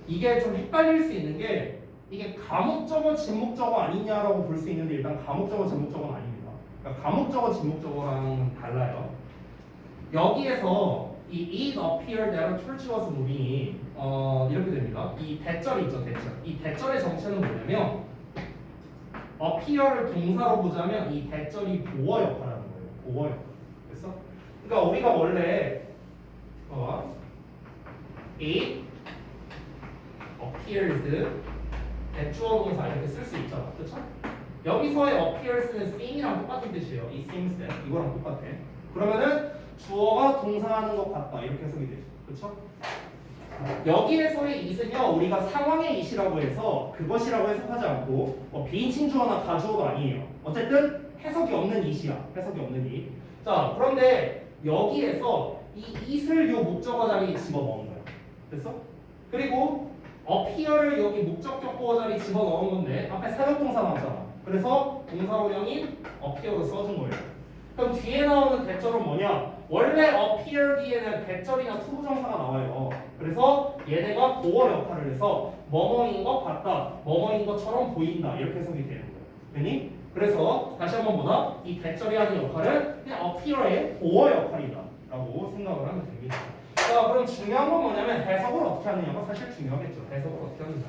이게 좀 헷갈릴 수 있는 게 이게 가목적어, 진목적어 아니냐라고 볼 수 있는데 일단 가목적어, 진목적어는 아닙니다. 그러니까 가목적어, 진목적어랑 달라요. 여기에서 이 it appeared that a church was moving이 이렇게 됩니다. 이 대절이 있죠, 대절. 이 대절의 정체는 뭐냐면 appear를 동사로 보자면 이 대절이 보어 역할을 하는 거예요. 보어 역할. 됐어? 그러니까 우리가 원래 it appears 대주어 동사 이렇게 쓸 수 있잖아. 그렇죠? 여기서의 appears는 seem이랑 똑같은 뜻이에요. 이 seems that 이거랑 똑같아. 그러면은 주어가 동사하는 것 같다 이렇게 해석이 되죠. 그렇죠? 여기에서의 it은요 우리가 상황의 it이라고 해서 그것이라고 해석하지 않고 비인칭 주어나 가주어도 아니에요. 어쨌든 해석이 없는 it이야. 해석이 없는 it. 자 그런데 여기에서 이 it을 요 목적어 자리에 집어넣은 거야. 됐어? 그리고 appear를 여기 목적격 보어 자리에 집어넣은 건데 앞에 사역동사 나왔잖아. 그래서 동사원형인 appear로 써준 거예요. 그럼 뒤에 나오는 대절은 뭐냐? 원래 appear 뒤에는 대절이나 투부정사가 나와요. 그래서 얘네가 보어 역할을 해서 뭐뭐인 것 같다, 뭐뭐인 것처럼 보인다 이렇게 해석이 되는 거예요. 괜히? 그래서 다시 한번 보자. 이 대절이 하는 역할은 그냥 appear의 보어 역할이다 라고 생각을 하면 됩니다. 자 그럼 중요한 건 뭐냐면 해석을 어떻게 하느냐가 사실 중요하겠죠. 해석을 어떻게 하느냐.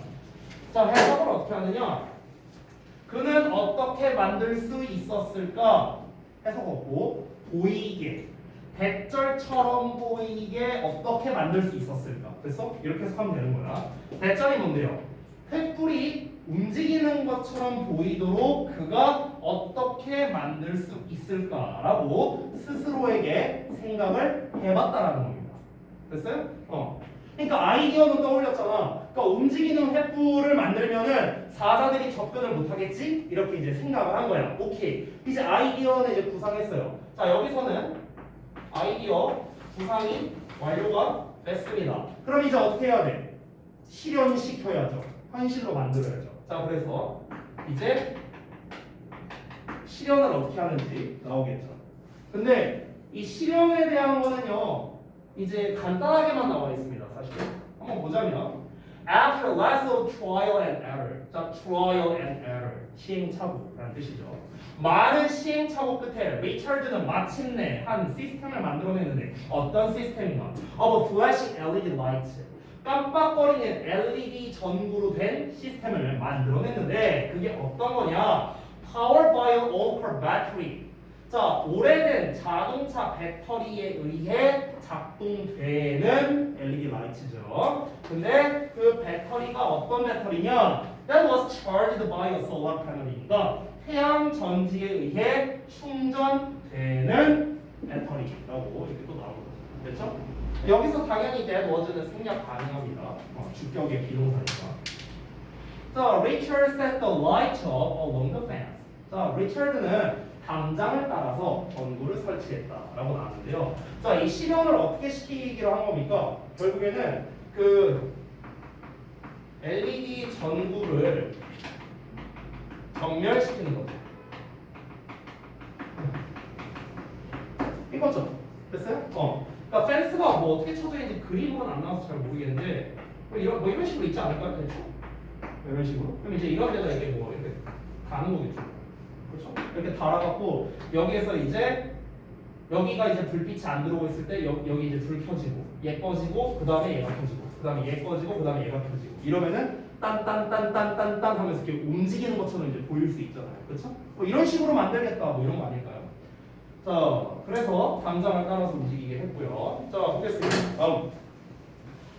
자 해석을 어떻게 하느냐. 그는 어떻게 만들 수 있었을까? 해석 없고 보이게 대절처럼 보이게 어떻게 만들 수 있었을까? 그래서 이렇게 해석하면 되는 거야. 대절이 뭔데요? 횃불이 움직이는 것처럼 보이도록 그가 어떻게 만들 수 있을까라고 스스로에게 생각을 해봤다라는 겁니다. 됐어요? 그러니까 아이디어는 떠올렸잖아. 그러니까 움직이는 횃불을 만들면은 사자들이 접근을 못하겠지? 이렇게 이제 생각을 한 거야. 오케이. 이제 아이디어는 이제 구상했어요. 자 여기서는 아이디어 구상이 완료가 됐습니다. 그럼 이제 어떻게 해야 돼? 실현시켜야죠. 현실로 만들어야죠. 자 그래서 이제 실현을 어떻게 하는지 나오겠죠. 근데 이 실현에 대한 거는요. 이제 간단하게만 나와 있습니다. 사실 한번 보자면 after lots of trial and error. 자, trial and error. 시행착오라는 뜻이죠. 많은 시행착오 끝에 리처드는 마침내 한 시스템을 만들어내는데 어떤 시스템인가? of a flashing LED light. 깜빡거리는 LED 전구로 된 시스템을 만들어냈는데 그게 어떤 거냐? powered by an old car battery. 자, 오래된 자동차 배터리에 의해 작동되는 LED 라이트죠. 근데 그 배터리가 어떤 배터리냐? That was charged by a solar panel이니까 태양 전지에 의해 충전되는 배터리라고 이렇게 또 나오거든요. 그렇죠? 여기서 당연히 that was는 생략 가능합니다. 주격의 비동사니까. 자, Richard set the light up along the fence. 자, 리처드는 당장을 따라서 전구를 설치했다라고 나왔는데요. 자, 이 실현을 어떻게 시키기로 한 겁니까? 결국에는 그 LED 전구를 정멸시키는 거죠. 이거죠. 됐어요? 그러니까 펜스가 뭐 어떻게 쳐져 있는지 그림은 안 나와서 잘 모르겠는데 뭐 이런 식으로 있지 않을까요? 대충? 이런 식으로. 그럼 이제 이런 데다 이게 뭐 이렇게 가는 거겠죠. 그렇죠? 이렇게 달아갖고 여기에서 이제 여기가 이제 불빛이 안 들어오고 있을 때 여기 이제 불 켜지고 얘 꺼지고 그 다음에 얘가 켜지고 그 다음에 얘 꺼지고 그 다음에 얘가 켜지고 이러면은 딴딴딴딴딴딴 하면서 이렇게 움직이는 것처럼 이제 보일 수 있잖아요. 그렇죠? 뭐 이런 식으로 만들겠다 뭐 이런 거 아닐까요? 자 그래서 당장을 따라서 움직이게 했고요. 자 보겠습니다. 다음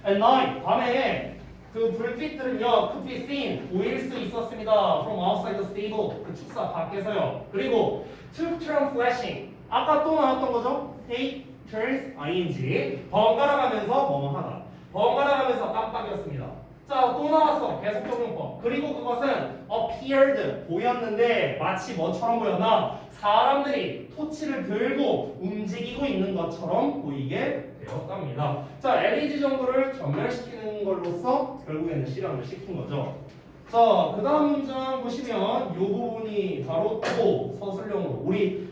At night 밤에 그 불빛들은요, could be seen, 보일 수 있었습니다. From outside the stable, 그 축사 밖에서요. 그리고 took turn flashing, 아까 또 나왔던 거죠? take turns ing, 번갈아 가면서 뭐뭐 하다. 번갈아 가면서 깜빡이었습니다. 자, 또 나왔어. 계속 적용법. 그리고 그것은 appeared, 보였는데 마치 뭐처럼 보였나? 사람들이 토치를 들고 움직이고 있는 것처럼 보이게 되었답니다. 자, LED 전구를 전멸시키는 걸로써 결국에는 실현을 시킨 거죠. 자, 그 다음 문장 보시면 이 부분이 바로 또 서술형으로 우리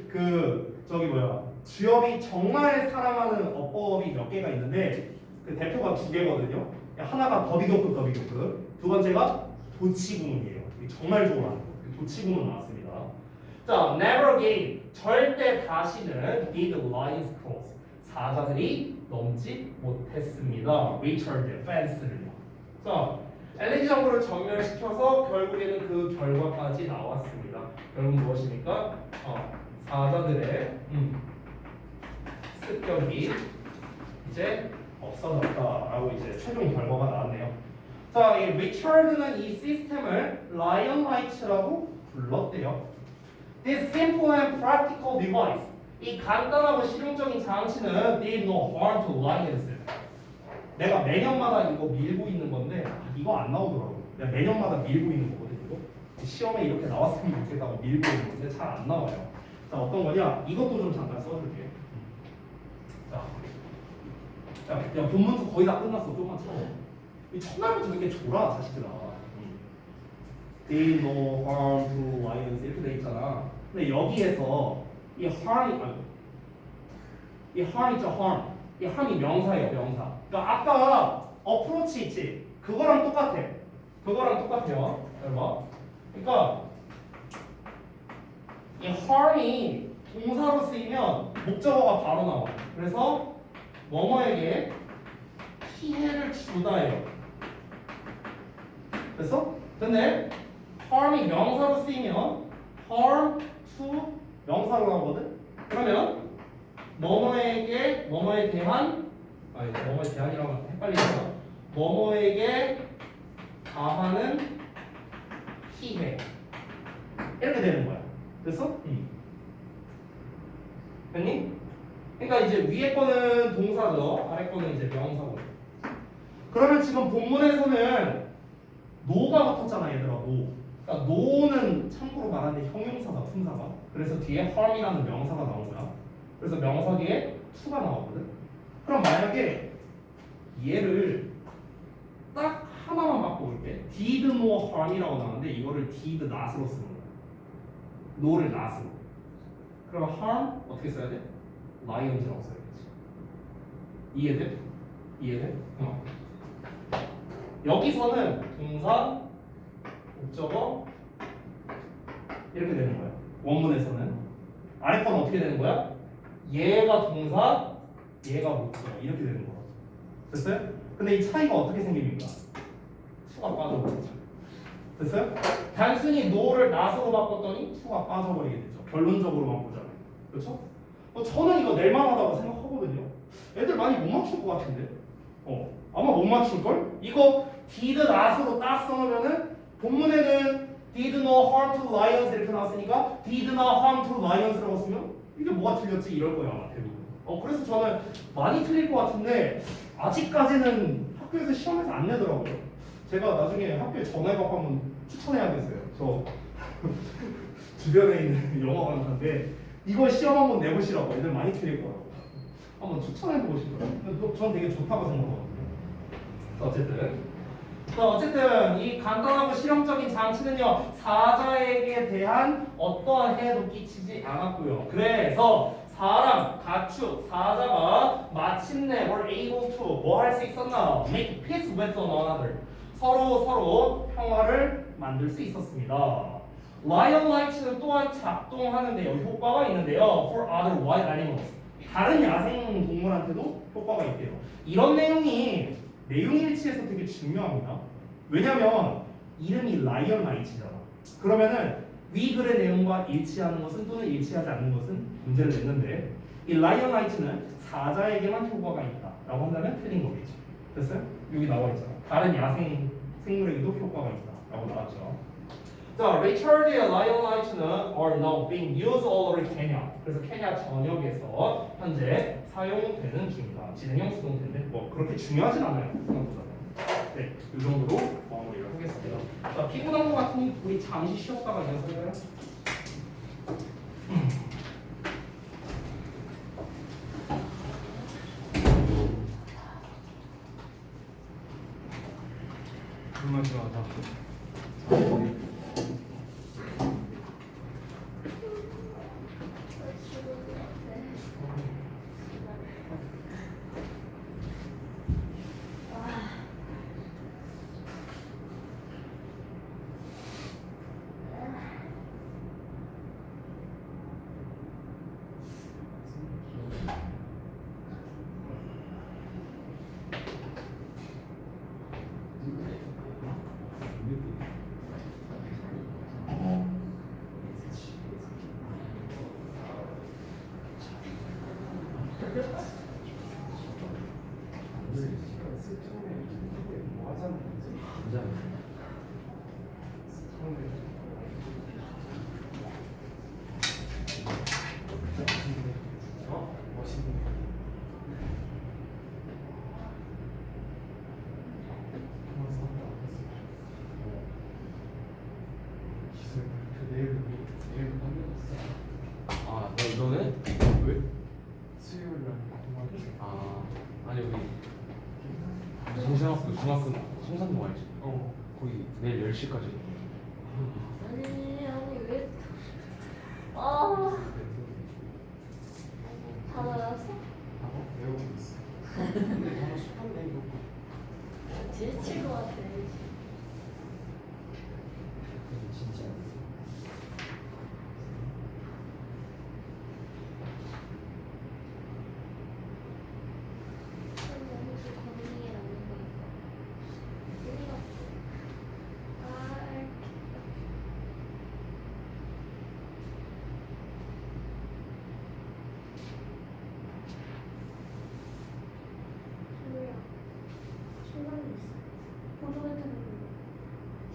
주엽이 정말 사랑하는 어법이 몇 개가 있는데 그 대표가 2개거든요. 하나가 더비교급. 두 번째가 도치구문이에요. 정말 좋아하는 거. 도치구문 나왔습니다. 자, never again. 절대 다시는 did lions cross. 사자들이 넘지 못했습니다. Richard fence를요. 자, 엘리지 정부를 전멸시켜서 결국에는 그 결과까지 나왔습니다. 결국 무엇입니까? 사자들의 습격이 이제 없어졌다라고 이제 최종 결과가 나왔네요. 자, 이 리처드는 이 시스템을 라이언 라이츠라고 불렀대요. This simple and practical device. 이 간단하고 실용적인 장치는 did no harm to lions. 내가 매년마다 이거 밀고 있는 건데 이거 안 나오더라고. 내가 매년마다 밀고 있는 거거든 이거. 시험에 이렇게 나왔으면 좋겠다고 밀고 있는 건데 잘 안 나와요. 자, 어떤 거냐? 이것도 좀 잠깐 써줄게. 자, 야, 본문도 거의 다 끝났어. 조금만 참아. 이 첫날부터 이렇게 졸아 자식들아. Did no harm to lions 이렇게 돼 있잖아. 근데 여기에서 이 harm 있죠, harm. 이 harm이 명사예요, 명사. 그러니까 아까 approach 있지? 그거랑 똑같아. 그거랑 똑같아요. 잘 봐. 그러니까 이 harm이 동사로 쓰이면 목적어가 바로 나와. 그래서 뭐뭐에게 피해를 주다예요. 됐어? 근데 harm이 명사로 쓰이면 harm to 명사로 나오거든? 그러면 뭐뭐에게 뭐뭐에 대한 뭐뭐에 대한이라고 하면 헷갈리잖아. 뭐뭐에게 가하는 피해 이렇게 되는 거야. 됐어? 됐니? 그러니까 이제 위에 거는 동사죠. 아래 거는 이제 명사고. 그러면 지금 본문에서는 노가 붙었잖아, 얘들아. 노. 그러니까 노는 참고로 말하는데 형용사다, 품사가. 그래서 뒤에 harm이라는 명사가 나온 거야. 그래서 명사 뒤에 to가 나오거든. 그럼 만약에 얘를 딱 하나만 바꿔볼게. did no harm이라고 나오는데 이거를 did not으로 쓰는 거야. no를 not으로. 그럼 harm 어떻게 써야 돼? lions라고 써야겠지. 이해돼? 이해돼? 여기서는 동사, 목적어 이렇게 되는 거야. 원문에서는. 아래 건 어떻게 되는 거야? 얘가 동사, 얘가 목적어 이렇게 되는 거야. 됐어요? 근데 이 차이가 어떻게 생깁니까? 수가 빠져버리죠. 됐어요? 단순히 no를 not으로 바꿨더니 수가 빠져버리게 되죠. 결론적으로만 보자면. 그렇죠? 저는 이거 낼만하다고 생각하거든요. 애들 많이 못 맞출 것 같은데. 아마 못 맞출걸? 이거 did not으로 딱 써놓으면은 본문에는 did no harm to lions 이렇게 나왔으니까 did no harm to lions라고 쓰면 이게 뭐가 틀렸지 이럴 거예요 아마 대부분. 그래서 저는 많이 틀릴 것 같은데 아직까지는 학교에서 시험에서 안 내더라고요. 제가 나중에 학교에 전화해갖고 한번 추천해야겠어요. 저 주변에 있는 영어관한테 이거 시험 한번 내보시라고. 애들 많이 틀릴 거라고. 한번 추천해보고 싶어요. 전 되게 좋다고 생각하거든요. 어쨌든 이 간단하고 실용적인 장치는요 사자에게 대한 어떠한 해도 끼치지 않았고요. 그래서 사람, 가축, 사자가 마침내 were able to 뭐 할 수 있었나? Make peace with one another. 서로 평화를 만들 수 있었습니다. Lion lights는 또한 작동하는데요. 효과가 있는데요. For other wild animals. 다른 야생 동물한테도 효과가 있대요. 이런 내용이 내용일치에서 되게 중요합니다. 왜냐면 이름이 Lion lights잖아. 그러면은 위 글의 내용과 일치하는 것은 또는 일치하지 않는 것은 문제를 냈는데 이 Lion lights는 사자에게만 효과가 있다라고 한다면 틀린 거겠죠. 됐어요? 여기 나와 있잖아. 다른 야생 생물에게도 효과가 있다라고 나왔죠. 자, 리처드의 Lion lights는 are now being used all over Kenya. 그래서 케냐 전역에서 현재 사용되는 중이다. 진행형 수동태인데 뭐 그렇게 중요하진 않아요. 생각보다는. 네, 이 정도로 마무리를 하겠습니다. 자, 피곤한 것 같으니 우리 잠시 쉬었다가 이어서 해요. 정말 좋아하다. 아, 너 이거는? 왜? 수요일 날 동아리. 아, 아니 우리 동생학교 중학교 성산동 알지? 거기 내일 10시까지. 아니 왜? 아, 다 나왔어? 외우고 있어. 근데 너무 쉽던데 이거. 지칠 것 같아. 진짜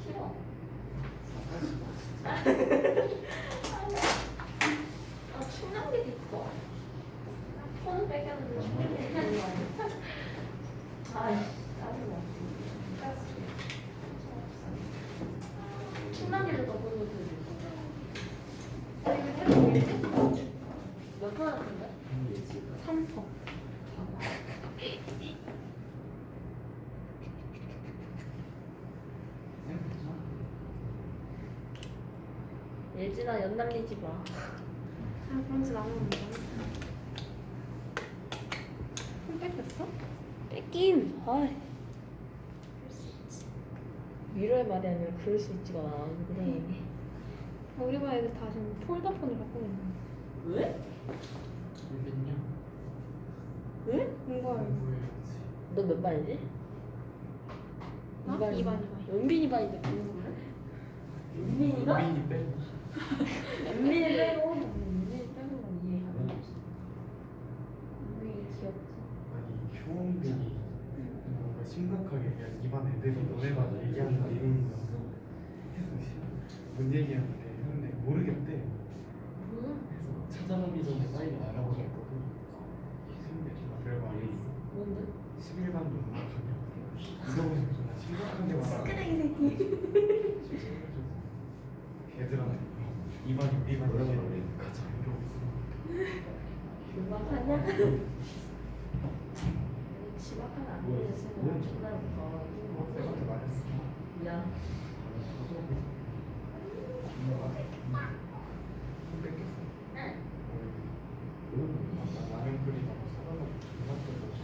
싫어. 아, 충전기도 있어. 폰은 뺏겼는데 충전기 있는 거 아니야? 아이씨, 짜증나. 충전기를 넣고 들고 있어. 이거 해보겠지? 몇 번째인데? 3번. 예진아, 연 날리지 마. 그런 짓 안 하는데. 손 뺏겼어? 뺏김. 아. 위로의 말이 아니라 그럴 수 있지가 나. 그래. 우리 반 애들 다 지금 폴더폰을 갖고 있는 왜? 알겠냐? 왜? 공부하는 공부해야지. 너 몇 반이지? 어? 이반. 이반. 연빈이 반인데 공부를? 연빈이가? 민이 빼고. 연빈이 빼고 연빈이 빼고 건 이해가 안 돼. 연빈이 귀엽지. 아니 효원빈이 뭔가 심각하게 그냥 이반 애들이 너네가 얘기하는 거 이러는 거야. 뭔 얘기하는데 근데 모르겠대. 뭐야? 그래서 찾아가기 전에 빨리 알아보겠거든. 근데 정말 별거 아니었어. 뭔데? 11반 넘어가냐? 이러고 정말 심각하게 말하고. 쓰레기 새끼. 걔들한테 이반이 우리 반이 가자 이러고 있어. 지막하냐? 지막하면 안 되는 생각 전날부터. 쌤한테 말했어. 미안. 손 뺏겼어. 응. 아까 라면 끓이다가 사다가 존나 뜯어서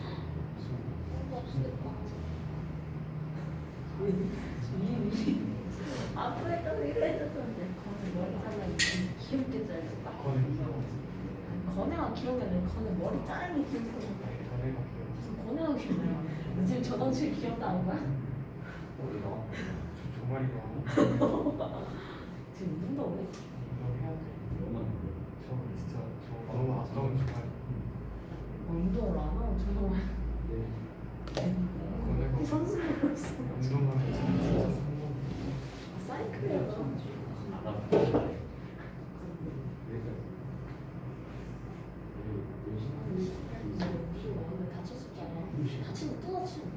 아프겠다고 이거 해줬던데. 건에 머리 잘라니 귀엽게 잘렸다. 건에가 귀여운 게 아니라 건에 머리 자르는 게 귀엽거든. 전에가 귀여워. 무슨 건에가 귀여워. 요즘 저덩치 귀엽다는 거야? 저 종아리가 지금 운동해? 운동해야 돼. 저 진짜 저 너무 아까운 종아리. 운동을 안 하고 저도 건네가 선수로서 운동하면 진짜 성공. 사이클이야. 오늘 다쳤었잖아. 다치면 또 다치는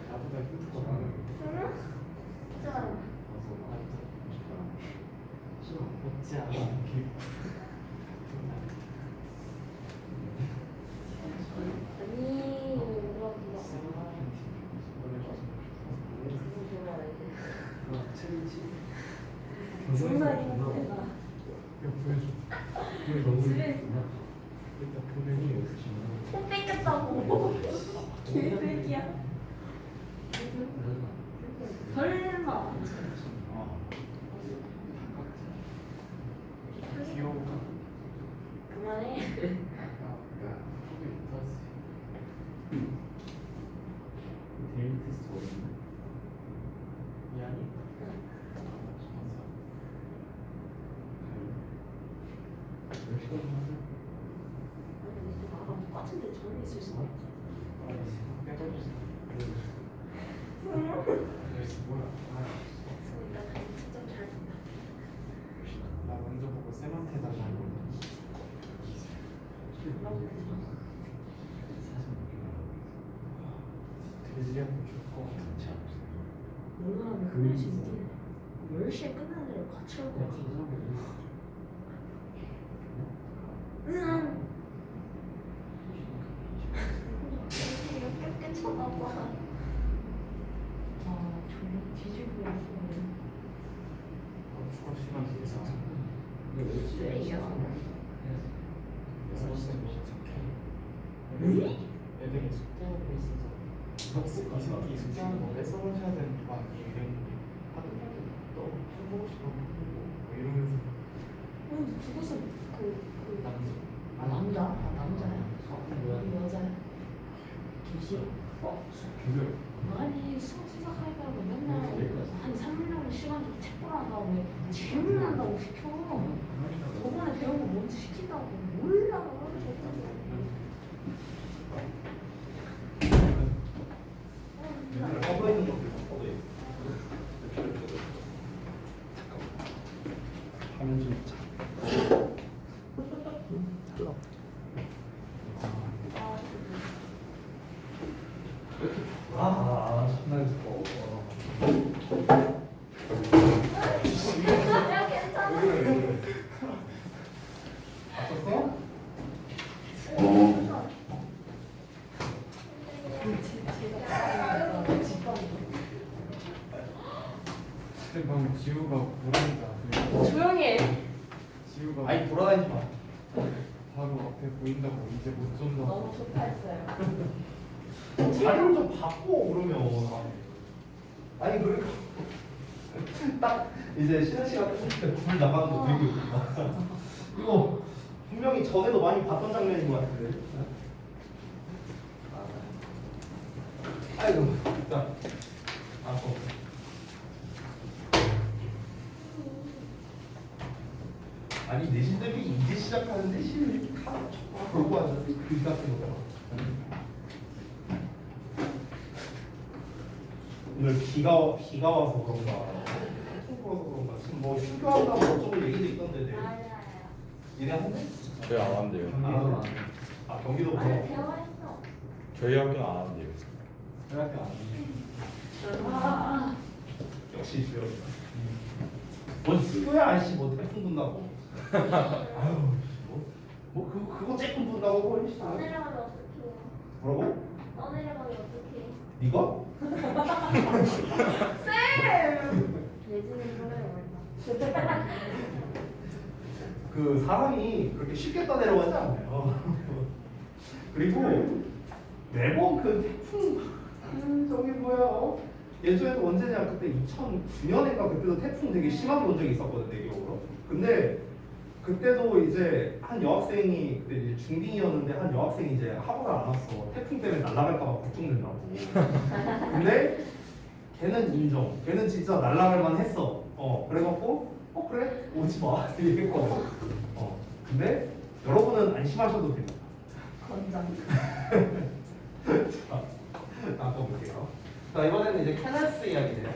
나보다 흉터가 많아. 없지 않아. 아니, 누가 야 보여줘. 일단 보내니. 손 뺏겼다고. 개새끼야. 설마. 귀여워. 그만해. 데일리 테스트 어딨나? 미안해. 몇 시까지 하자? 있을 수가 있죠. 빼버리지. 뭐야? 일단 다시 측정 잘 된다. 나 먼저 보고 쌤한테 달라고. 돼지하고 줄거 같아. 오늘하면 끝낼 수 있는데 10시에 끝나는 데를 같이 올 거지. 이렇게 쳐다봐. 아, 졸려 뒤지고 있어. 추가 시간 계산. 쓰레기야. 애들이 숙제하고 있어서 이 새끼 숙제하는 거 뺏어가셔야 되는 거 아니에요? 이랬는데 하도 또 해보고 싶어 뭐 이러면서 그것은 남자 남자야. 우리 여자야. 김씨. 교육. 아니 수학 시작하려고 맨날 한 3년 시간 좀 체포한다고 왜 질문한다고 시켜. 저번에 배운 거 뭔지 시킨다고 몰라. 꺼져 있는 것들 꺼져 있어. 화면 좀 정말 좋고. 야 괜찮아. 봤었어? 방금 지우가 모른다. 조용히 해. 지우가 아니 돌아다니지 마. 바로 앞에 보인다고 이제 못 쏜다. 너무 좋다 했어요. 자리를 좀 바꿔 그러면. 아니 그러니까 딱 이제 쉬는 시간 끝날 때불 나가는 거 되게 웃기다. 이거 분명히 전에도 많이 봤던 장면인 것 같은데. 아이고 진짜. 아니 내신들이 이제 시작하는데 시를 다 걸고 앉아서 글 같은 거. 오늘 비가 와서 그런가, 태풍 불어서 그런가 지금 뭐 휴교한다고 어쩌고 얘기도 있던데 내. 니네 한대? 저희 안 한대요. 경기도 그런 아니 거. 대화했어. 저희 학교는 안 한대요. 저희 학교 아니에요. 아. 역시 주요. 뭔 휴교야 아저씨 뭐 태풍 분다고. 아유 그거 쬐끔 분다고 뭐 이씨. 내려가면 어떡해. 뭐라고? 내려가면 어떡해. 니가? 쌤! 예진이 노래 얼마? 그 사람이 그렇게 쉽게 떠내려가지 않아요. 그리고 매번 그 태풍 저기 뭐야 예전에도 언제냐 그때 2009년인가 그때도 태풍 되게 심하게 온 적이 있었거든 내 기억으로. 근데 그때도 이제 한 여학생이 그때 이제 중딩이었는데 한 여학생이 이제 학원을 안 왔어. 태풍 때문에 날아갈까봐 걱정된다고. 근데 걔는 인정. 걔는 진짜 날아갈 만했어. 그래갖고 그래 오지 마 이랬거든. 근데 여러분은 안심하셔도 됩니다. 건장. 자, 다음 거 볼게요. 자 이번에는 이제 케네스 이야기네요.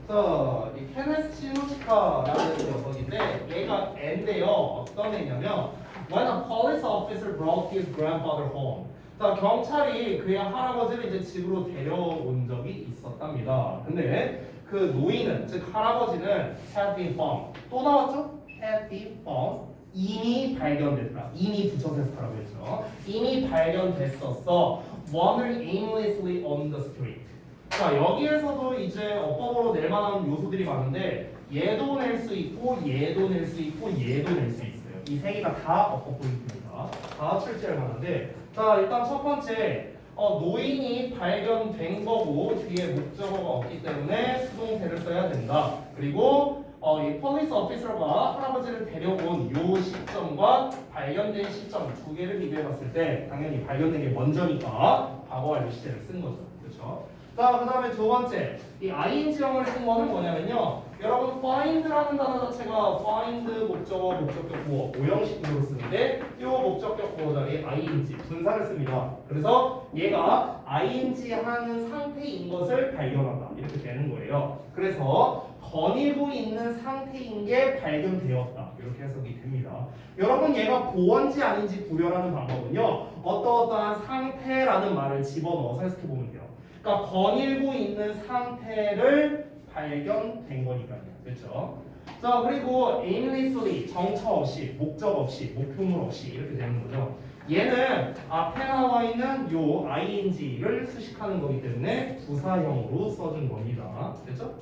자, 이 케네스 치노치카라는 녀석인데 얘가 애인데요. 어떤 애냐면 When a police officer brought his grandfather home. 자, 경찰이 그의 할아버지를 이제 집으로 데려온 적이 있었답니다. 근데 그 노인은 즉 할아버지는 had been found. 또 나왔죠? had been found. 이미 발견됐다. 이미 붙여서 해석하라고 했죠. 이미 발견됐었어. Wandering aimlessly on the street. 자 여기에서도 이제 어법으로 낼 만한 요소들이 많은데 얘도 낼 수 있고 얘도 낼 수 있고 얘도 낼 수 있어요. 이 세 개가 다 어법 포인트입니다. 다 출제할 만한데 자 일단 첫 번째 노인이 발견된 거고 뒤에 목적어가 없기 때문에 수동태를 써야 된다. 그리고 이 폴리스 오피서가 할아버지를 데려온 요 시점과 발견된 시점 두 개를 비교해봤을 때 당연히 발견된 게 먼저니까 과거 완료 시제를 쓴 거죠. 그렇죠? 자, 그 다음에 두 번째 이 ing형을 쓴 거는 뭐냐면요. 여러분 find라는 단어 자체가 find 목적어 목적격 보어 오형식으로 쓰는데 이 목적격 보어 자리에 ing 분사를 씁니다. 그래서 얘가 ing 하는 상태인 것을 발견한다 이렇게 되는 거예요. 그래서 거닐고 있는 상태인 게 발견되었다 이렇게 해석이 됩니다. 여러분 얘가 보원지 아닌지 구별하는 방법은요 어떠어떠한 상태라는 말을 집어넣어서 해석해 보면 돼요. 그러니까 거닐고 있는 상태를 발견된 거니까요. 그렇죠? 자, 그리고 aimlessly 정처 없이, 목적 없이, 목표물 없이 이렇게 되는 거죠. 얘는 앞에 나와 있는 요 ing를 수식하는 거기 때문에 부사형으로 써준 겁니다. 됐죠?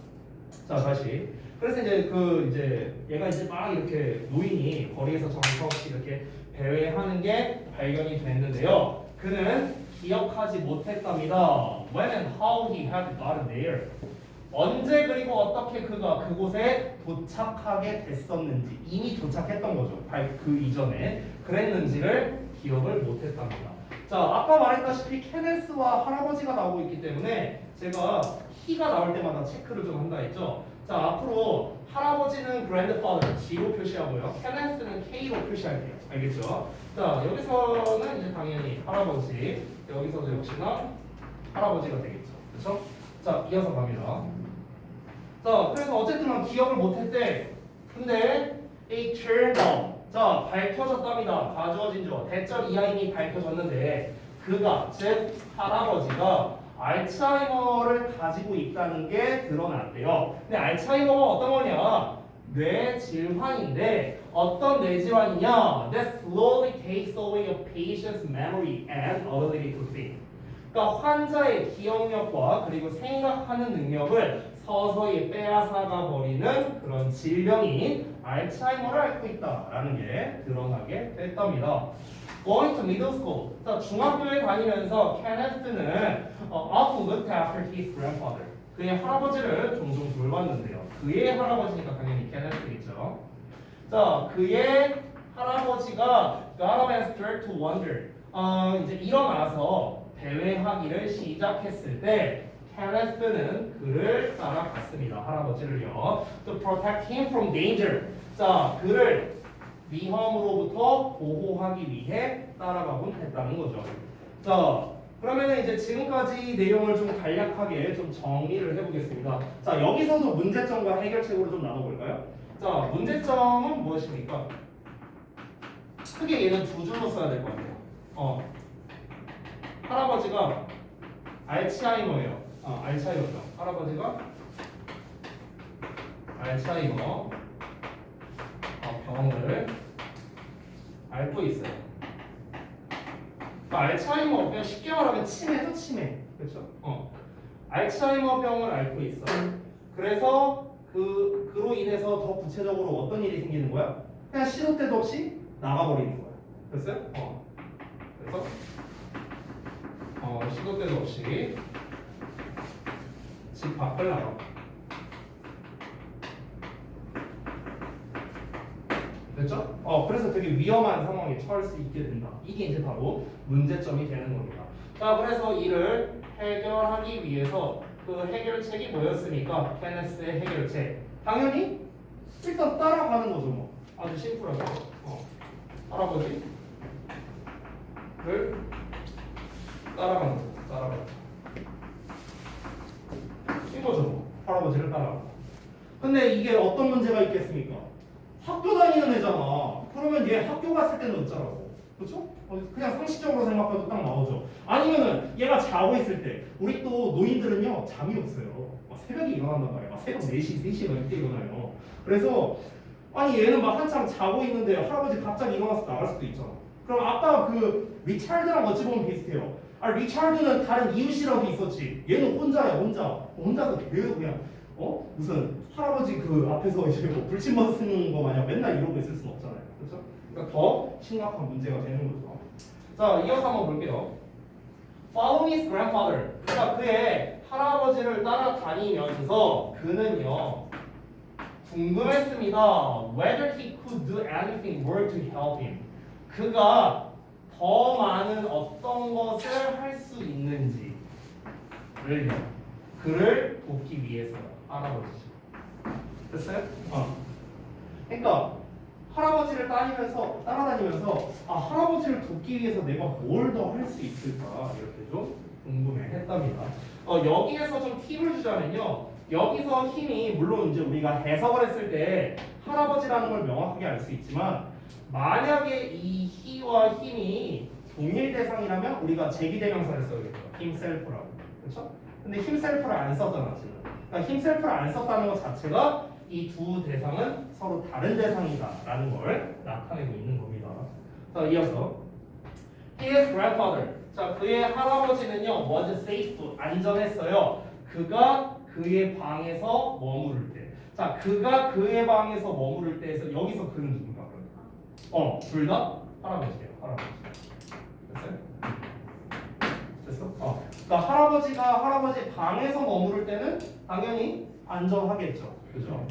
자, 다시. 그래서 이제 얘가 이제 막 이렇게 노인이 거리에서 정처 없이 이렇게 배회하는 게 발견이 됐는데요. 그는 기억하지 못했답니다. When and how he had gotten there. 언제 그리고 어떻게 그가 그곳에 도착하게 됐었는지 이미 도착했던 거죠. 그 이전에 그랬는지를 기억을 못했답니다. 자, 아까 말했다시피 케네스와 할아버지가 나오고 있기 때문에 제가 he가 나올 때마다 체크를 좀 한다 했죠. 자, 앞으로 할아버지는 grandfather G로 표시하고요. 케네스는 K로 표시할게요. 알겠죠? 자, 여기서는 이제 당연히 할아버지, 여기서도 역시나 할아버지가 되겠죠. 그렇죠? 자, 이어서 갑니다. 자, 그래서 어쨌든 기억을 못했대. 근데 it turned out. 자, 밝혀졌답니다. 가주어진 조. 대절 이하임이 밝혀졌는데 그가, 즉 할아버지가 알츠하이머를 가지고 있다는 게 드러났대요. 근데 알츠하이머가 어떤 거냐? 뇌질환인데 어떤 뇌질환이냐? That slowly takes away a patient's memory and ability to think. 그러니까 환자의 기억력과 그리고 생각하는 능력을 서서히 빼앗아가 버리는 그런 질병인 알츠하이머를 앓고 있다라는 게 드러나게 됐답니다. Going to middle school. 자, 중학교에 다니면서 케네스는 often looked after his grandfather. 그의 할아버지를 종종 돌봤는데요. 그의 할아버지니까 당연히 케네스겠죠. 자, 그의 할아버지가 got up and started to wonder. 이제 일어나서 대회하기를 시작했을 때 케네스는 그를 따라갔습니다. 할아버지를요. To protect him from danger. 자, 그를 위험으로부터 보호하기 위해 따라가곤 했다는 거죠. 자, 그러면은 이제 지금까지 내용을 좀 간략하게 좀 정리를 해보겠습니다. 자, 여기서도 문제점과 해결책으로 좀 나눠볼까요? 자, 문제점은 무엇입니까? 크게 얘는 두 줄로 써야 될 것 같아요. 할아버지가 알츠하이머예요. 알츠하이머죠. 할아버지가 알츠하이머 병을 앓고 있어요. 알츠하이머 그냥 쉽게 말하면 치매죠, 치매. 그렇죠? 알츠하이머 병을 앓고 있어. 그래서 그로 인해서 더 구체적으로 어떤 일이 생기는 거야? 그냥 시도 때도 없이 나가버리는 거야. 됐어요? 그래서 시도 때도 없이 집 밖을 나가. 됐죠? 그래서 되게 위험한 상황에 처할 수 있게 된다. 이게 이제 바로 문제점이 되는 겁니다. 자, 그래서 이를 해결하기 위해서 그 해결책이 뭐였습니까? 케네스의 해결책. 당연히 일단 따라가는 거죠, 뭐. 아주 심플하게. 할아버지를 따라가는 거. 따라가는 거. 이거죠, 뭐. 할아버지를 따라가는 거. 근데 이게 어떤 문제가 있겠습니까? 학교 다니는 애잖아. 그러면 얘 학교 갔을 때는 어쩌라고? 그렇죠? 그냥 상식적으로 생각해도 딱 나오죠. 아니면은 얘가 자고 있을 때 우리 또 노인들은요 잠이 없어요. 막 새벽에 일어난단 말이야. 막 새벽 4시, 3시에 이때 일어나요. 그래서 아니 얘는 막 한창 자고 있는데 할아버지 갑자기 일어나서 나갈 수도 있잖아. 그럼 아까 그 리차드랑 어찌 보면 비슷해요. 리차드는 다른 이웃이라도 있었지. 얘는 혼자야, 혼자서 계속 그냥 무슨 할아버지 그 앞에서 이제 뭐 불침번 쓰는 거 마냥 맨날 이러고 있을 수는 없잖아요. 그렇죠? 그러니까 더 심각한 문제가 되는 거죠. 자, 이어서 한번 볼게요. Following his grandfather. 그러니까 그의 할아버지를 따라다니면서 그는요 궁금했습니다. Whether he could do anything more to help him. 그가 더 많은 어떤 것을 할 수 있는지를요. 그를 돕기 위해서 할아버지죠. 됐어요? 그러니까 할아버지를 따라다니면서 할아버지를 돕기 위해서 내가 뭘 더 할 수 있을까 이렇게 좀 궁금해했답니다. 여기에서 좀 팁을 주자면요. 여기서 힘이 물론 이제 우리가 해석을 했을 때 할아버지라는 걸 명확하게 알 수 있지만 만약에 이 he와 힘이 동일 대상이라면 우리가 제기대명사를 써야겠죠. himself라고. 그렇죠? 근데 himself를 안 썼잖아 지금. 그러니까 himself를 안 썼다는 것 자체가 이 두 대상은 서로 다른 대상이다라는 걸 나타내고 있는 겁니다. 자, 이어서 his grandfather. 자, 그의 할아버지는요 was safe, 안전했어요. 그가 그의 방에서 머무를 때. 자, 그가 그의 방에서 머무를 때에서 여기서 그는 누군가 그러니까. 둘 다 할아버지예요. 할아버지. 됐어요? 됐어? 그러니까 할아버지 방에서 머무를 때는 당연히 안전하겠죠. 그죠?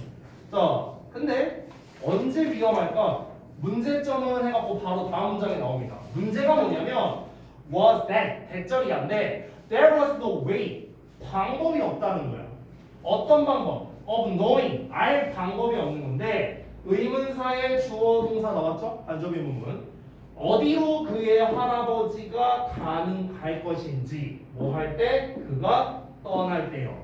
자, 근데 언제 위험할까? 문제점은 해갖고 바로 다음 문장에 나옵니다. 문제가 뭐냐면 was that 대절이 안 돼. There was no way. 방법이 없다는 거야. 어떤 방법? of knowing. 알 방법이 없는 건데 의문사에 주어 동사 나왔죠? 간접의 부분. 어디로 그의 할아버지가 갈 것인지 뭐 할 때? 그가 떠날 때요.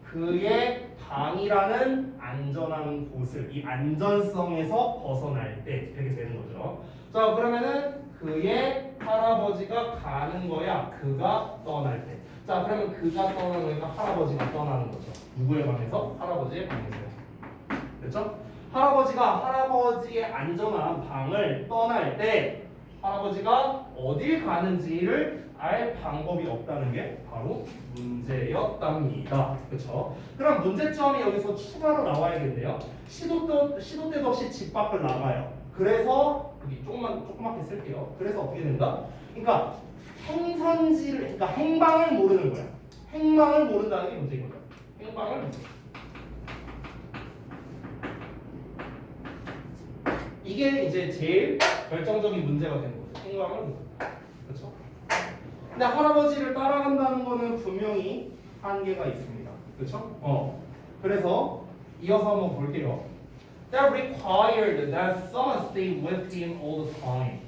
그의 방이라는 안전한 곳을 이 안전성에서 벗어날 때 이렇게 되는 거죠. 자, 그러면은 그의 할아버지가 가는 거야. 그가 떠날 때. 자, 그러면 그가 떠나는 거니까 할아버지가 떠나는 거죠. 누구의 방에서? 할아버지의 방에서. 됐죠? 할아버지가 할아버지의 안전한 방을 떠날 때 할아버지가 어딜 가는지를 알 방법이 없다는 게 바로 문제였답니다. 그렇죠? 그럼 문제점이 여기서 추가로 나와야겠네요. 시도 때도 없이 집 밖을 나가요. 그래서 여기 조그맣게 쓸게요. 그래서 어떻게 된다? 그러니까 그러니까 행방을 모르는 거야. 행방을 모른다는 게 문제인 거죠. 행방을 모르는 거야. 이게 이제 제일 결정적인 문제가 되는 거죠. 행방을 모르는 거야. 그렇죠? 근데 할아버지를 따라간다는 거는 분명히 한계가 있습니다. 그렇죠? 그래서 이어서 한번 볼게요. That required that someone stay with him all the time.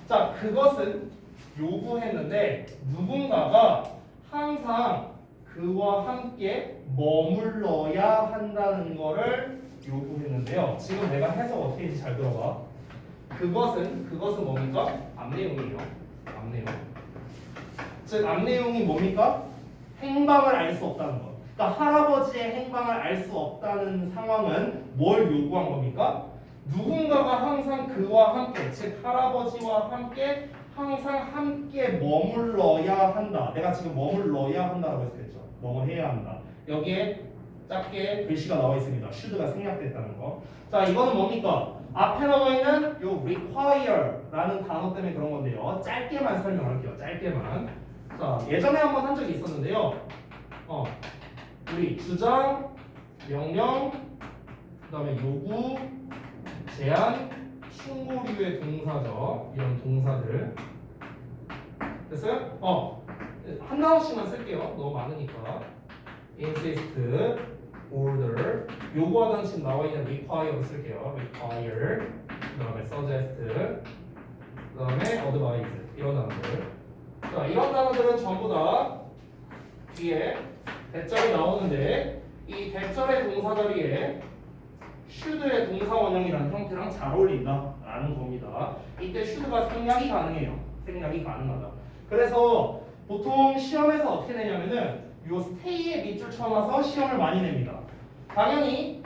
자, 그것은 요구했는데 누군가가 항상 그와 함께 머물러야 한다는 거를 요구했는데요. 지금 내가 해석 어떻게 했는지 잘 들어봐. 그것은 뭡니까? 앞내용이에요. 앞내용. 즉 앞내용이 뭡니까? 행방을 알 수 없다는 것. 그러니까 할아버지의 행방을 알 수 없다는 상황은 뭘 요구한 겁니까? 누군가가 항상 그와 함께, 즉 할아버지와 함께 항상 함께 머물러야 한다. 내가 지금 머물러야 한다라고 했었죠. 뭐뭐 해야 한다. 여기에 작게 글씨가 나와 있습니다. should가 생략됐다는 거. 자, 이거는 뭡니까? 앞에 나와 있는 요 require라는 단어 때문에 그런 건데요. 짧게만 설명할게요. 짧게만. 자, 예전에 한번 한 적이 있었는데요. 우리 주장, 명령, 그다음에 요구, 제한, 충고류의 동사죠. 이런 동사들. 됐어요? 한 단어씩만 쓸게요. 너무 많으니까. insist, order, 요구하다는 지금 나와 있는 require로 쓸게요. require, 그다음에 suggest, 그다음에 advise 이런 단어들. 자, 이런 단어들은 전부 다 뒤에 대절이 나오는데 이 대절의 동사 자리에 should의 동사 원형이라는 형태랑 잘 어울린다라는 겁니다. 이때 should가 생략이 가능해요. 생략이 가능하다. 그래서 보통 시험에서 어떻게 내냐면은 요 stay에 밑줄 쳐놔서 시험을 많이 냅니다. 당연히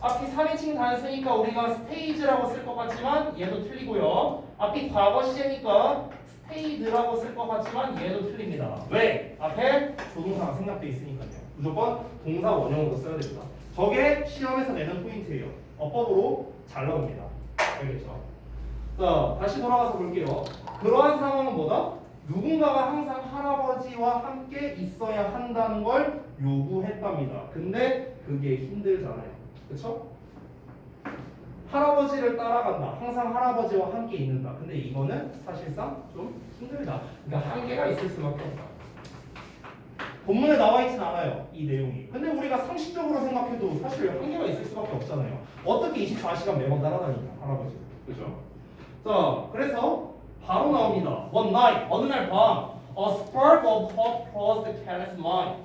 앞이 3인칭 단수니까 우리가 stayed라고 쓸 것 같지만 얘도 틀리고요. 앞이 과거 시제니까 stayed라고 쓸 것 같지만 얘도 틀립니다. 왜? 앞에 조동사가 생략돼 있으니까요. 무조건 동사 원형으로 써야 됩니다. 저게 시험에서 내는 포인트예요. 어법으로 잘 나옵니다. 알겠죠? 자, 다시 돌아가서 볼게요. 그러한 상황은 뭐다? 누군가가 항상 할아버지와 함께 있어야 한다는 걸 요구했답니다. 근데 그게 힘들잖아요. 그쵸? 할아버지를 따라간다. 항상 할아버지와 함께 있는다. 근데 이거는 사실상 좀 힘들다. 그러니까 한계가 있을 수밖에 없다. 본문에 나와 있진 않아요. 이 내용이. 근데 우리가 상식적으로 생각해도 사실 한계가 있을 수밖에 없잖아요. 어떻게 24시간 매번 따라다니냐 할아버지. 그죠? 자, 그래서 바로 나옵니다. One night, 어느 날 밤, a spark of hope crossed Kenneth's mind.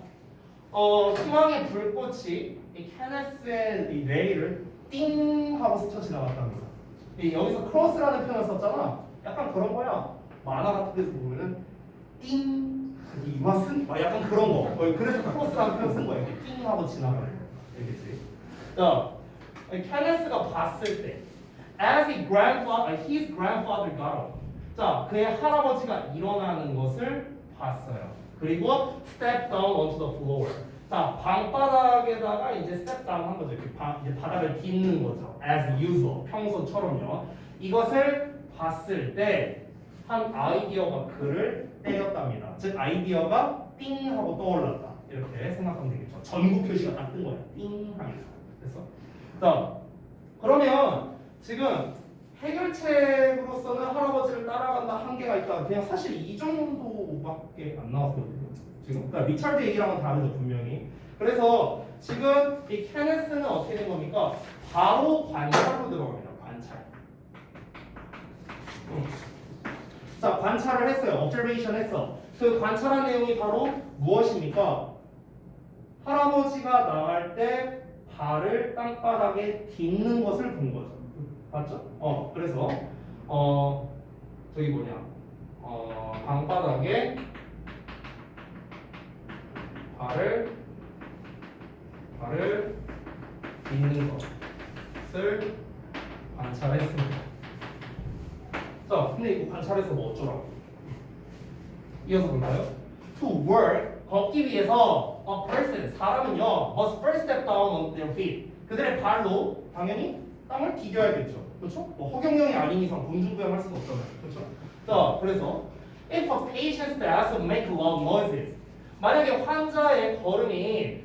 희망의 불꽃이 이 케네스의 이 뇌를 띵 하고 스쳐 지나갔답니다. 여기서 크로스라는 표현을 썼잖아. 약간 그런 거야. 만화 같은 데서 보면은 띵 이맛은 막 약간 그런 거. 그래서 크로스라는 표현 쓴 거야. 이렇게 띵 하고 지나가는 거. 알겠지? 자, 케네스가 봤을 때, as his grandfather got up. 자, 그의 할아버지가 일어나는 것을 봤어요. 그리고 step down onto the floor. 자, 방바닥에다가 이제 step down 한 거죠. 이렇게 이제 바닥을 딛는 거죠. as usual, 평소처럼요. 이것을 봤을 때 한 아이디어가 그를 때렸답니다. 즉 아이디어가 띵 하고 떠올랐다. 이렇게 생각하면 되겠죠. 전구 표시가 딱 뜬 거야. 띵 하면서. 그래서 자, 그러면 지금 해결책으로서는 할아버지를 따라간다 한계가 있다. 그냥 사실 이 정도밖에 안 나왔거든요. 지금 그러니까 리차드 얘기랑은 다르죠 분명히. 그래서 지금 이 케네스는 어떻게 된 겁니까? 바로 관찰로 들어갑니다. 관찰. 자, 관찰을 했어요. observation 했어. 그 관찰한 내용이 바로 무엇입니까? 할아버지가 나갈 때 발을 땅바닥에 딛는 것을 본 거죠. 맞죠? 그래서 저기 뭐냐? 방바닥에 발을 딛는 것을 관찰했습니다. 자, 근데 이거 관찰해서 뭐 어쩌라고? 이어서 볼까요? To work, 걷기 위해서 a person, 사람은요 must first step down on their feet. 그들의 발로 당연히 땅을 디뎌야겠죠. 그렇죠? 뭐 허경영이 아닌 이상 공중부양할 수가 없잖아요. 그렇죠? 자, 그래서 if a patient starts to make loud noises, 만약에 환자의 걸음이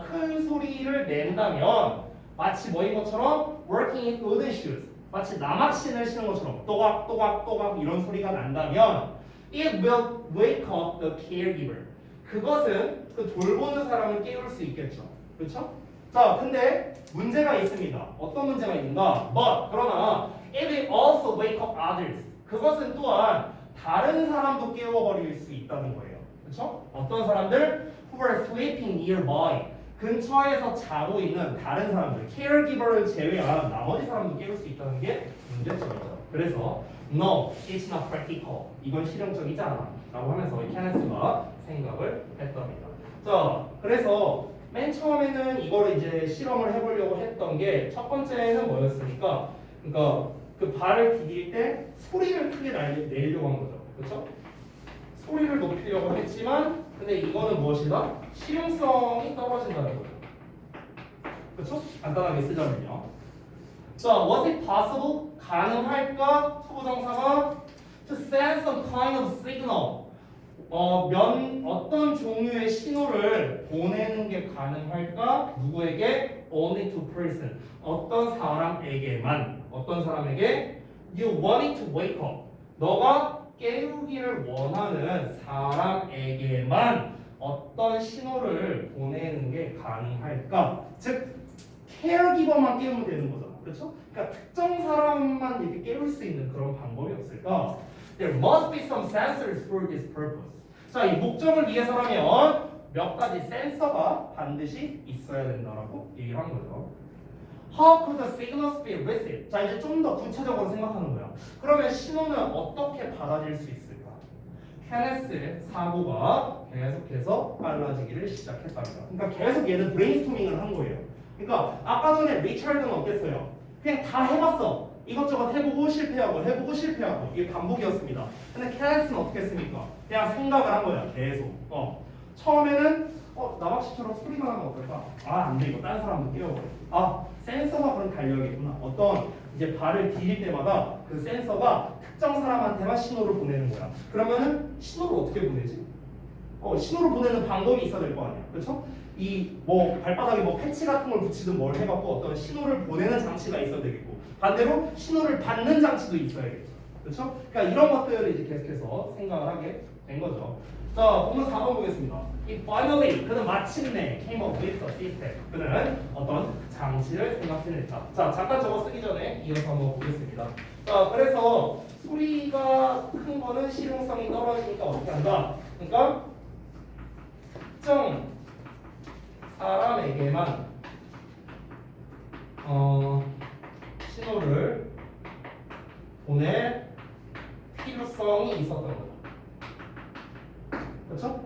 큰 소리를 낸다면 마치 뭐인 것처럼 working in wooden shoes, 마치 나막신을 신은 것처럼 또각또각 이런 소리가 난다면 it will wake up the caregiver. 그것은 그 돌보는 사람을 깨울 수 있겠죠. 그렇죠? 자, 근데 문제가 있습니다. 어떤 문제가 있는가? But 그러나 it will also wake up others. 그것은 또한 다른 사람도 깨워버릴 수 있다는 거예요. 그렇죠? 어떤 사람들? Who are sleeping nearby. 근처에서 자고 있는 다른 사람들, caregiver를 제외한 나머지 사람도 깨울 수 있다는 게 문제점이죠. 그래서 No, it's not practical. 이건 실용적이지 않아. 라고 하면서 케네스가 생각을 했답니다. 자, 그래서 맨 처음에는 이거를 이제 실험을 해보려고 했던 게 첫 번째는 뭐였습니까? 그러니까 그 발을 디딜 때 소리를 크게 내려고 한 거죠. 그렇죠? 소리를 높이려고 했지만 근데 이거는 무엇이다? 실용성이 떨어진다는 거죠. 그렇죠? 간단하게 쓰자면요. 자, was it possible? 가능할까? 투부정사가 to send some kind of signal. 어떤 종류의 신호를 보내는 게 가능할까? 누구에게? Only to person. 어떤 사람에게만. 어떤 사람에게? You wanted to wake up. 너가 깨우기를 원하는 사람에게만 어떤 신호를 보내는 게 가능할까? 즉, 케어기버만 깨우면 되는 거잖아. 그렇죠? 그러니까 특정 사람만 이렇게 깨울 수 있는 그런 방법이 없을까? There must be some sensors for this purpose. 자, 이 목적을 위해서라면 몇 가지 센서가 반드시 있어야 된다라고 얘기를 한 거죠. How could the signals be received? 자, 이제 좀 더 구체적으로 생각하는 거야. 그러면 신호는 어떻게 받아들일 수 있을까? 케네스의 사고가 계속해서 빨라지기를 시작했답니다. 그러니까 계속 얘는 브레인스토밍을 한 거예요. 그러니까 아까 전에 리차드는 어땠어요? 그냥 다 해봤어. 이것저것 해보고 실패하고 이게 반복이었습니다. 근데 케네스는 어떻게 했습니까? 그냥 생각을 한 거야. 계속. 처음에는 나박씨처럼 소리가 나면 어떨까? 안 돼. 이거 다른 사람도 깨워버려. 센서가 그럼 달려야겠구나. 어떤 이제 발을 디딜 때마다 그 센서가 특정 사람한테만 신호를 보내는 거야. 그러면은 신호를 어떻게 보내지? 신호를 보내는 방법이 있어야 될 거 아니야. 그렇죠? 이 뭐 발바닥에 뭐 패치 같은 걸 붙이든 뭘 해갖고 어떤 신호를 보내는 장치가 있어야 되겠고 반대로 신호를 받는 장치도 있어야겠죠. 그렇죠? 그러니까 이런 것들을 이제 계속해서 생각을 하게 된 거죠. 자, 본문 4번 보겠습니다. He finally, 그는 마침내 came up with a system. 그는 어떤 장치를 생각해냈다. 자, 잠깐 저거 쓰기 전에 이어서 한번 보겠습니다. 자, 그래서 소리가 큰 거는 실용성이 떨어지니까 어떻게 한다? 그러니까 특정 사람에게만 신호를 보낼 필요성이 있었던 거죠. 그렇죠?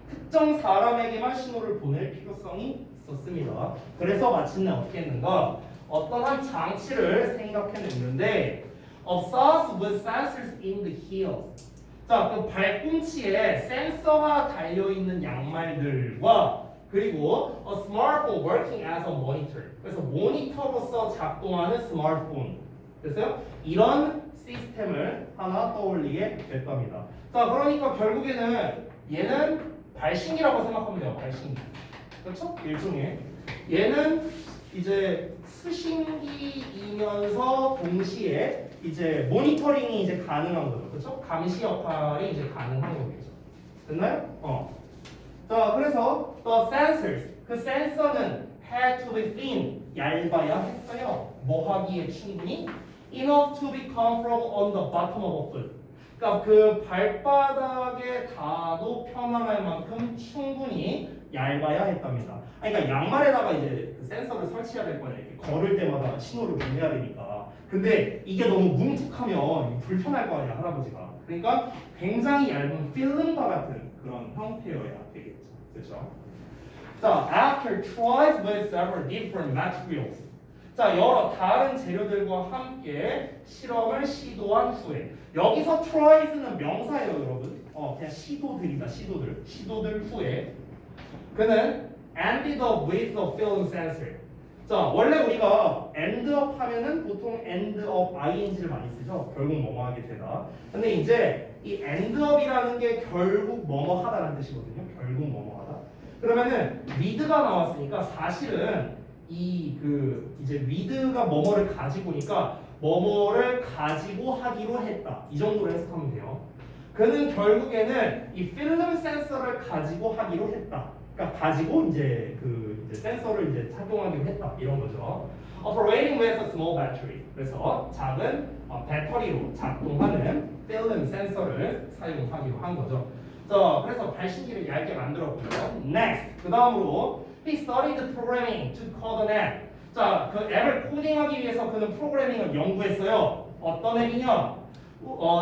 특정 사람에게만 신호를 보낼 필요성이 있었습니다. 그래서 마침내 어떻게 했는가? 어떤 한 장치를 생각해냈는데 obsessed with sensors in the heels. 자, 그 발꿈치에 센서가 달려있는 양말들과 그리고 a smartphone working as a monitor. 그래서 모니터로서 작동하는 스마트폰. 그래서 이런 시스템을 하나 떠올리게 될 겁니다. 자, 그러니까 결국에는 얘는 발신기라고 생각하면 돼요. 발신기. 그렇죠? 일종의. 얘는 이제 수신기이면서 동시에 이제 모니터링이 이제 가능한 거죠. 그렇죠? 감시 역할이 이제 가능한 거겠죠. 됐나요? 자, 그래서 the sensors, 그 센서는 had to be thin, 얇아야 했어요. 뭐 하기에 충분히 enough to be come from on the bottom of a foot. 그러니까 그 발바닥에 닿아도 편안할 만큼 충분히 얇아야 했답니다. 그러니까 양말에다가 이제 그 센서를 설치해야 될 거예요. 이렇게 걸을 때마다 신호를 보내야 되니까. 근데 이게 너무 뭉툭하면 불편할 거 아니야, 할아버지가. 그러니까 굉장히 얇은 필름과 같은 그런 형태여야 되겠죠. 그렇죠? 자, after tried with several different materials. 자, 여러 다른 재료들과 함께 실험을 시도한 후에 여기서 tried는 명사예요, 여러분. 그냥 시도들이다, 시도들 후에 그는 ended up with a film sensor. 자, 원래 우리가 end up 하면은 보통 end up ing를 많이 쓰죠. 결국 뭐뭐 하게 되다. 근데 이제 이 end up이라는 게 결국 뭐뭐 하다라는 뜻이거든요. 결국 뭐뭐 하다. 그러면은 with가 나왔으니까 사실은 이제 with가 뭐뭐를 가지고니까 뭐뭐를 가지고 하기로 했다. 이 정도로 해석하면 돼요. 그는 결국에는 이 필름 센서를 가지고 하기로 했다. 그러니까 가지고 이제 이제 센서를 이제 착용하기로 했다. 이런 거죠. Operating with a small battery. 그래서 작은 배터리로 작동하는 필름 센서를 사용하기로 한 거죠. 자, 그래서 발신기를 얇게 만들었고요. Next, 그 다음으로 he studied programming to code an app. 자, 그 앱을 코딩하기 위해서 그는 프로그래밍을 연구했어요. 어떤 앱이냐?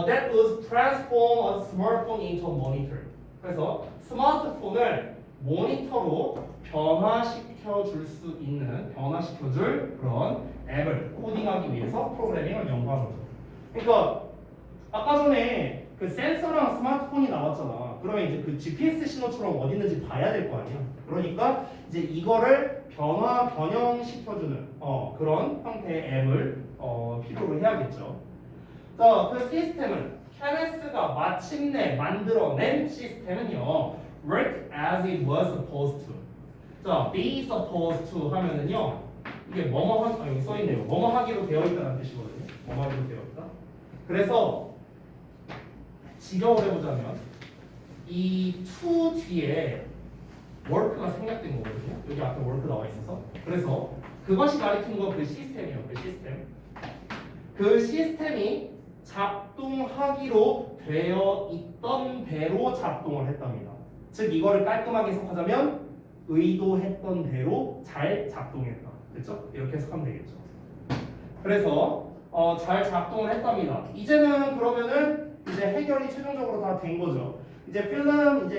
That was transform a smartphone into a monitor. 그래서 스마트폰을 모니터로 변화시켜줄 그런 앱을 코딩하기 위해서 프로그래밍을 연구한 거죠. 그러니까 아까 전에 그 센서랑 스마트폰이 나왔잖아. 그러면 이제 그 GPS 신호처럼 어디 있는지 봐야 될 거 아니야. 그러니까 이제 이거를 변형시켜주는 그런 형태의 앱을 필요로 해야겠죠. 자, 그 시스템은 케네스가 마침내 만들어낸 시스템은요. work as it was supposed to. 자, be supposed to 하면은요. 이게 여기 써있네요. 뭐뭐 하기로 되어 있다는 뜻이거든요. 뭐뭐 하기로 되어 있다. 그래서 직역을 해보자면 이 to 뒤에 work가 생략된 거거든요. 여기 앞에 work 나와 있어서. 그래서 그것이 가리키는 건 그 시스템이에요. 그 시스템이 작동하기로 되어 있던 대로 작동을 했답니다. 즉 이거를 깔끔하게 해석하자면 의도했던 대로 잘 작동했다. 됐죠? 이렇게 해석하면 되겠죠. 그래서 잘 작동을 했답니다. 이제는 그러면은 이제 해결이 최종적으로 다 된 거죠. 이제 필름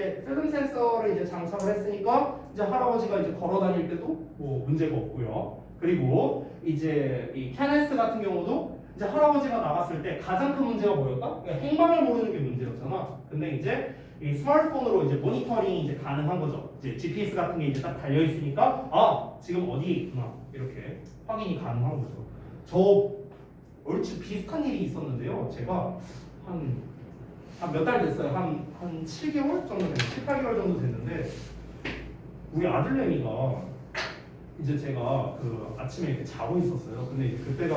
센서를 이제 장착을 했으니까 이제 할아버지가 이제 걸어 다닐 때도 뭐 문제가 없고요. 그리고 이제 이 케네스 같은 경우도 이제 할아버지가 나갔을 때 가장 큰 문제가 뭐였다? 그러니까 행방을 모르는 게 문제였잖아. 근데 이제 이 스마트폰으로 이제 모니터링이 이제 가능한 거죠. 이제 GPS 같은 게 이제 딱 달려 있으니까 지금 어디에 있구나 이렇게 확인이 가능한 거죠. 저 얼추 비슷한 일이 있었는데요. 제가 한 몇 달 됐어요. 한 7개월 정도 됐어요. 7, 8개월 정도 됐는데 우리 아들내미가 이제 제가 그 아침에 이렇게 자고 있었어요. 근데 이제 그때가